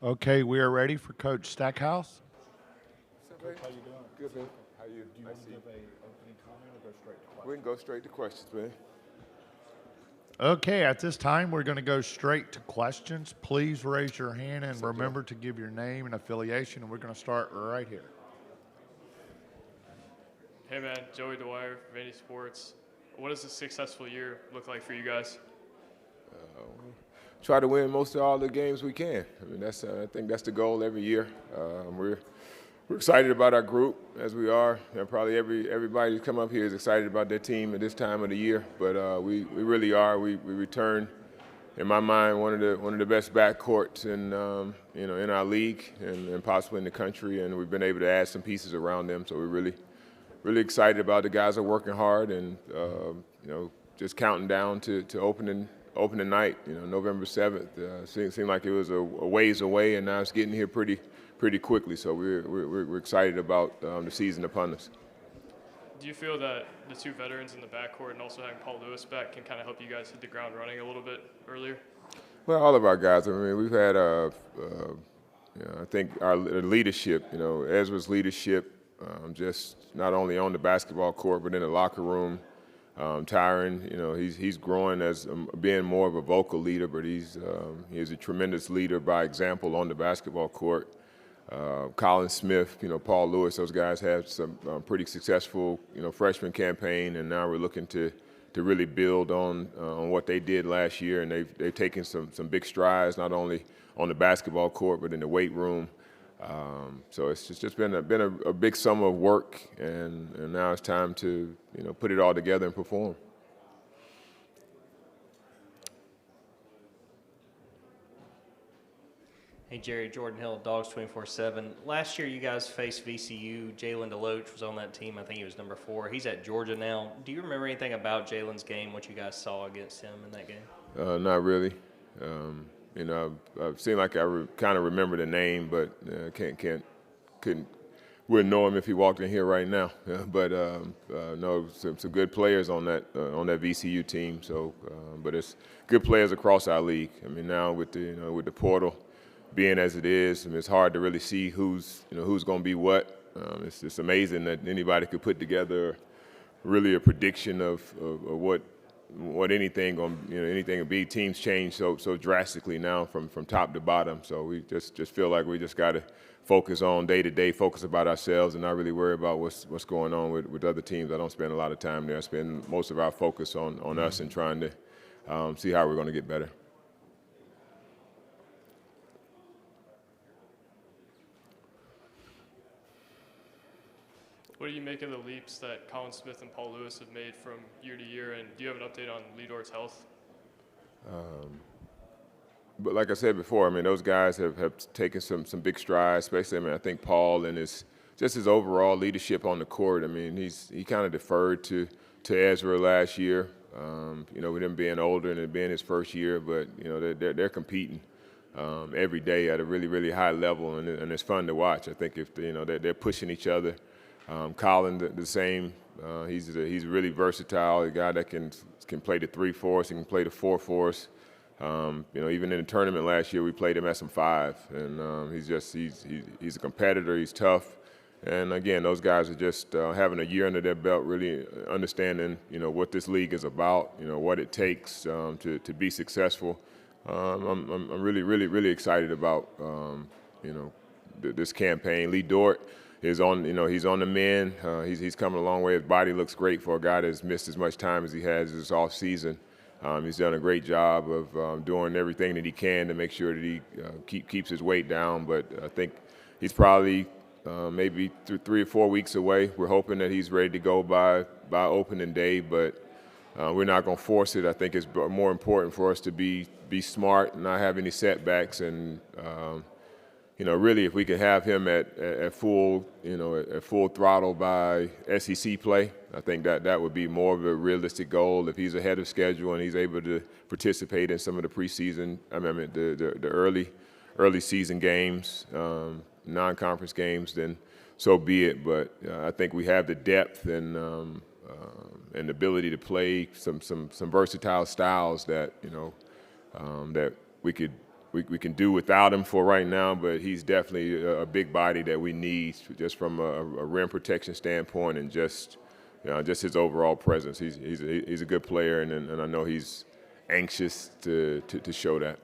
Okay, we are ready for Coach Stackhouse. Coach, how you doing? Good, man. How you? Do you I want to see. give a opening comment or go straight to questions? We can go straight to questions, man. Okay, at this time, we're going to go straight to questions. Please raise your hand and What's up, remember to give your name and affiliation, and we're going to start right here. Hey man, Joey DeWire, Vandy Sports. What does a successful year look like for you guys? Try to win most of all the games we can. I mean, I think that's the goal every year. We're excited about our group, as we are. And probably everybody who's come up here is excited about their team at this time of the year. But we really are. We return, in my mind, one of the best backcourts in our league and possibly in the country. And we've been able to add some pieces around them. So we're really excited about the guys are working hard and just counting down to opening night, November 7th. Seemed like it was a ways away, and now it's getting here pretty quickly. So we're excited about the season upon us. Do you feel that the two veterans in the backcourt and also having Paul Lewis back can kind of help you guys hit the ground running a little bit earlier? Well, all of our guys. I mean, we've had I think our leadership. Ezra's leadership, just not only on the basketball court but in the locker room. Tyron, he's growing as being more of a vocal leader, but he is a tremendous leader by example on the basketball court. Colin Smith, Paul Lewis, those guys had some pretty successful, freshman campaign, and now we're looking to really build on what they did last year, and they've taken some big strides, not only on the basketball court but in the weight room. So it's just been a big summer of work, and now it's time to put it all together and perform. Hey Jerry, Jordan Hill, Dogs 24/7. Last year you guys faced VCU. Jalen DeLoach was on that team. I think he was number 4. He's at Georgia now. Do you remember anything about Jalen's game, what you guys saw against him in that game? Not really. I've seen like I kind of remember the name, but wouldn't know him if he walked in here right now. But no, some good players on that VCU team. So, but it's good players across our league. I mean, now with the portal being as it is, I mean, it's hard to really see who's going to be what. It's just amazing that anybody could put together really a prediction of what anything will be. Teams change so drastically now from top to bottom. So we just feel like we just got to focus on day to day, focus about ourselves, and not really worry about what's going on with other teams. I don't spend a lot of time there. I spend most of our focus on us and trying to see how we're going to get better. What do you make of the leaps that Colin Smith and Paul Lewis have made from year to year, and do you have an update on Lidor's health? But like I said before, I mean, those guys have taken some big strides, especially, I mean, I think Paul and his overall leadership on the court. I mean, he kind of deferred to Ezra last year, with him being older and it being his first year, but, they're competing every day at a really, really high level, and it's fun to watch. I think if, they're pushing each other. Colin, the same. He's really versatile, a guy that can play the 3 for us, he can play the 4 for us. Even in the tournament last year, we played him at some 5, and he's a competitor. He's tough, and again, those guys are just having a year under their belt, really understanding what this league is about, what it takes to be successful. I'm really excited about this campaign. Lee Dort is on he's on the mend. He's coming a long way. His body looks great for a guy that's missed as much time as he has this off season. He's done a great job of doing everything that he can to make sure that he keeps his weight down. But I think he's probably maybe 3 or 4 weeks away. We're hoping that he's ready to go by opening day, but we're not going to force it. I think it's more important for us to be smart and not have any setbacks. And really, if we could have him at full throttle by SEC play, I think that would be more of a realistic goal. If he's ahead of schedule and he's able to participate in some of the preseason, the early season games, non-conference games, then so be it. But I think we have the depth and the ability to play some versatile styles that that we could we can do without him for right now, but he's definitely a big body that we need just from a rim protection standpoint and just his overall presence. He's a good player, and I know he's anxious to show that.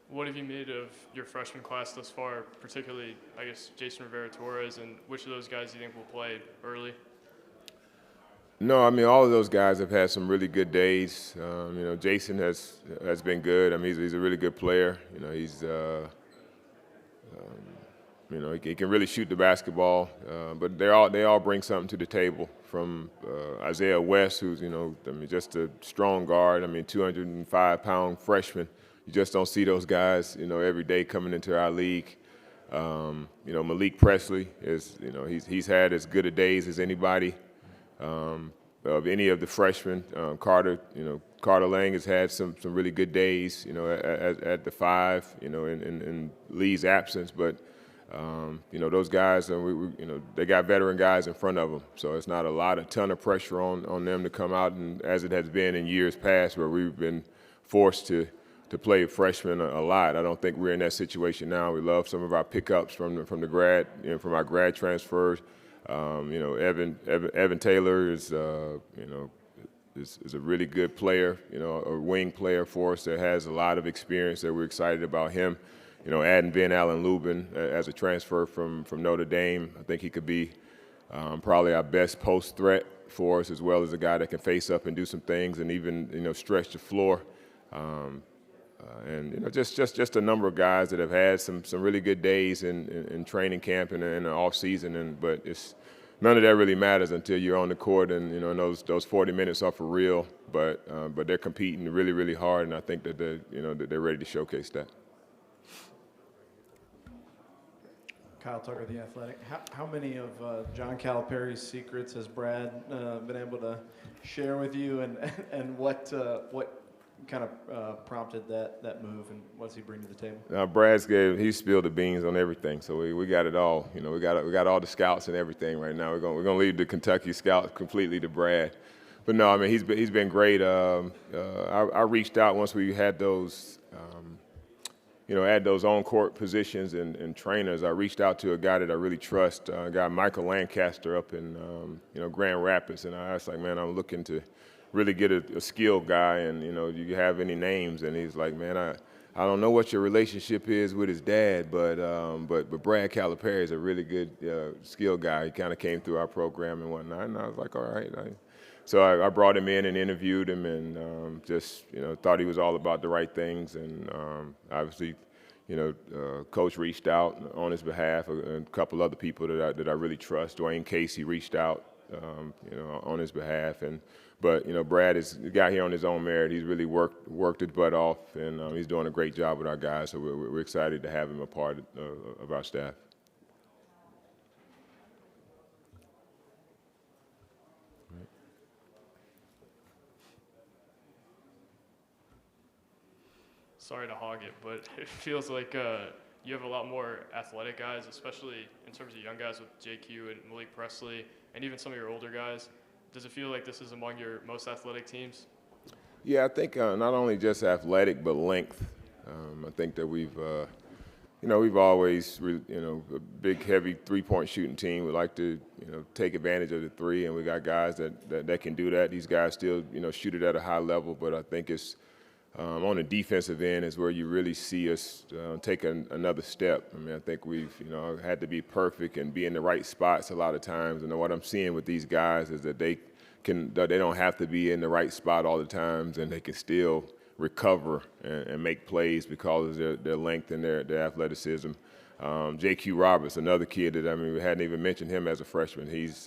What have you made of your freshman class thus far, particularly, I guess, Jason Rivera-Torres, and which of those guys do you think will play early? No, I mean, all of those guys have had some really good days. Jason has been good. I mean, he's a really good player. He can really shoot the basketball. But they all bring something to the table. From Isaiah West, who's just a strong guard. I mean, 205-pound freshman. You just don't see those guys, every day coming into our league. Malik Presley he's had as good a days as anybody. Of any of the freshmen, Carter Lang has had some really good days, at the 5, in Lee's absence. But those guys, they got veteran guys in front of them, so it's not a ton of pressure on them to come out, and as it has been in years past where we've been forced to play freshmen a lot. I don't think we're in that situation now. We love some of our pickups from the grad, from our grad transfers. Evan Taylor is a really good player, a wing player for us that has a lot of experience that we're excited about him. Adding Ben Allen Lubin as a transfer from Notre Dame, I think he could be probably our best post threat for us, as well as a guy that can face up and do some things and even, stretch the floor. Just a number of guys that have had some really good days in training camp and in the off season, but none of that really matters until you're on the court, and those 40 minutes are for real. But they're competing really, really hard, and I think that they're ready to showcase that. Kyle Tucker, The Athletic. How many of John Calipari's secrets has Brad been able to share with you, and what kind of prompted that move, and what does he bring to the table? He spilled the beans on everything, so we got it all. We got all the scouts and everything right now. We're gonna leave the Kentucky scouts completely to Brad. But no, I mean he's been great. I reached out once we had those. At those on-court positions and trainers, I reached out to a guy that I really trust, a guy Michael Lancaster up in Grand Rapids, and I asked, man, I'm looking to really get a skilled guy, and do you have any names? And he's like, man, I don't know what your relationship is with his dad, but Brad Calipari is a really good skilled guy. He kind of came through our program and whatnot, and I was like, all right. So I brought him in and interviewed him, and thought he was all about the right things, and obviously, Coach reached out on his behalf, and a couple other people that I really trust. Dwayne Casey reached out, on his behalf, but Brad got here on his own merit. He's really worked his butt off, and he's doing a great job with our guys. So we're excited to have him a part of our staff. Sorry to hog it, but it feels like you have a lot more athletic guys, especially in terms of young guys with JQ and Malik Presley, and even some of your older guys. Does it feel like this is among your most athletic teams? Yeah, I think not only just athletic, but length. I think that we've always, a big, heavy three-point shooting team. We like to, take advantage of the three, and we got guys that can do that. These guys still, shoot it at a high level, but I think it's on the defensive end is where you really see us take another step. I mean, I think we've, had to be perfect and be in the right spots a lot of times. And what I'm seeing with these guys is that they don't have to be in the right spot all the times, and they can still recover and make plays because of their length and their athleticism. JQ Roberts, another kid that, we hadn't even mentioned him as a freshman. He's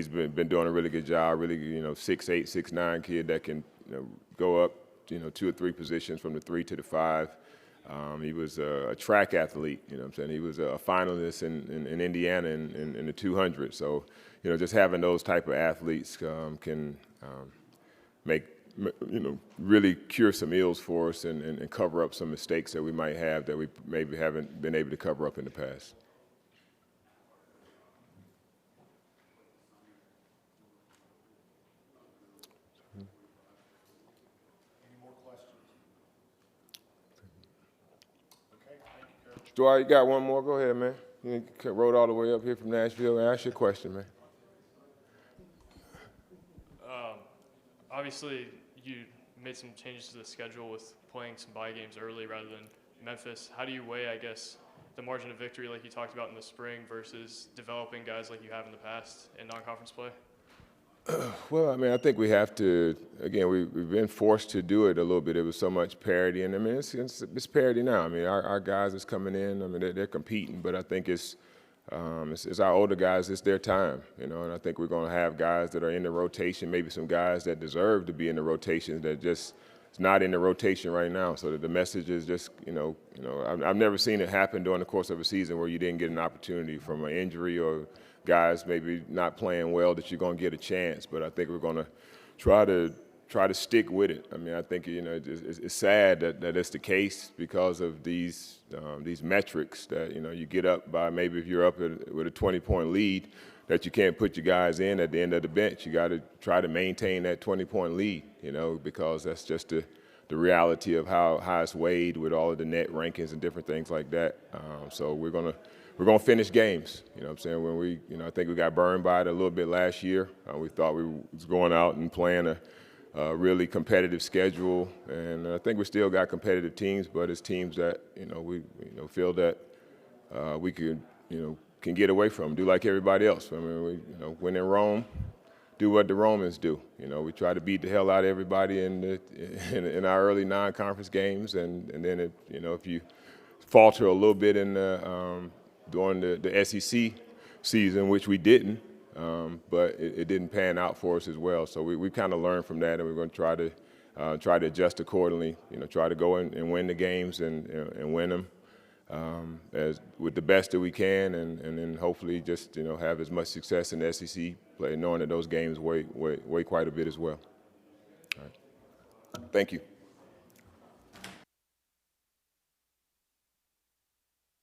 been doing a really good job, really, 6'8", 6'9" kid that can go up, 2 or 3 positions from the 3 to the 5. He was a track athlete, He was a finalist in Indiana in the 200. So, just having those type of athletes can make, really cure some ills for us and cover up some mistakes that we might have that we maybe haven't been able to cover up in the past. DeWire, you got one more? Go ahead, man. You rode all the way up here from Nashville. Ask your question, man. Obviously, you made some changes to the schedule with playing some bye games early rather than Memphis. How do you weigh, I guess, the margin of victory like you talked about in the spring versus developing guys like you have in the past in non-conference play? Well, I mean, I think we have to, again, we've been forced to do it a little bit. It was so much parity, and I mean, it's parity now. I mean, our guys is coming in, I mean, they're competing, but I think it's our older guys, it's their time, you know, and I think we're going to have guys that are in the rotation, maybe some guys that deserve to be in the rotation that just is not in the rotation right now. So that the message is just, I've never seen it happen during the course of a season where you didn't get an opportunity from an injury or guys maybe not playing well that you're going to get a chance. But I think we're going to try to stick with it. I mean, I think it's sad that it's the case because of these metrics that you get up by, maybe if you're up with a 20-point lead, that you can't put your guys in at the end of the bench. You got to try to maintain that 20-point lead, because that's just the reality of how it's weighed with all of the net rankings and different things like that. So we're gonna finish games. You know what I'm saying? When we, I think we got burned by it a little bit last year. We thought we was going out and playing a really competitive schedule, and I think we still got competitive teams, but it's teams that we feel that we can get away from, do like everybody else. I mean, when in Rome, do what the Romans do. We try to beat the hell out of everybody in our early non-conference games, and then if you falter a little bit in during the SEC season, which we didn't, but it didn't pan out for us as well. So we kind of learned from that, and we're going to try to adjust accordingly. Try to go and win the games and win them as with the best that we can, and then hopefully just have as much success in the SEC play, knowing that those games weigh quite a bit as well. All right. Thank you.